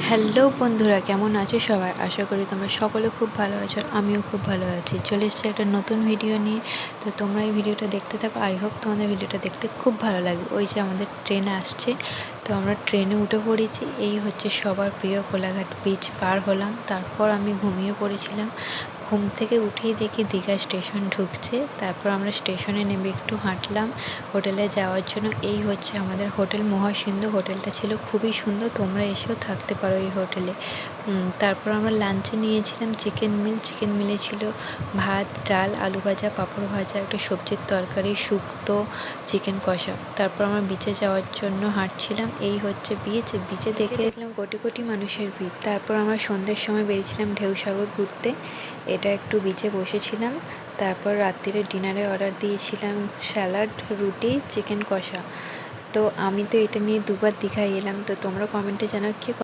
Hello বন্ধুরা, কেমন আছো সবাই? আশা করি তোমরা সকলে খুব ভালো আছো। আমিও খুব ভালো আছি। চলে এসেছি একটা নতুন ভিডিও নিয়ে। তো তোমরা এই ভিডিওটা দেখতে থাকো। আই হোপ তোমাদের ভিডিওটা দেখতে খুব ভালো লাগবে। ওই যে আমাদের ট্রেন আসছে, তো আমরা ট্রেনে উঠে পড়েছি। এই হচ্ছে সবার প্রিয় কোলাঘাট বিচ পার হলাম। তারপর আমি ঘুমিয়ে পড়েছিলাম। ঘুম থেকে উঠেই দেখি দীঘা স্টেশন ঢুকছে। তারপর আমরা স্টেশনে নেমে একটু হাঁটলাম হোটেলে যাওয়ার জন্য। এই হচ্ছে আমাদের হোটেল মহাসিন্ধু। হোটেলটা ছিল খুবই সুন্দর, তোমরা এসেও থাকতে পারো এই হোটেলে। তারপর আমরা লাঞ্চে নিয়েছিলাম চিকেন মিলে ছিল ভাত, ডাল, আলু ভাজা, পাঁপড় ভাজা, একটা সবজির তরকারি, শুক্তো, চিকেন কষা। তারপর আমরা বিচে যাওয়ার জন্য হাঁটছিলাম। এই হচ্ছে বিচে দেখলাম কোটি কোটি মানুষের ভিড়। তারপর আমরা সন্ধ্যের সময় বেরিয়েছিলাম ঢেউসাগর ঘুরতে। এটা একটু বিচে বসেছিলাম। তারপর রাত্রিরে ডিনারে অর্ডার দিয়েছিলাম স্যালাড, রুটি, চিকেন কষা। তো আমি তো এটা নিয়ে দুবার দীঘায় এলাম। তো তোমরা কমেন্টে জানাও কে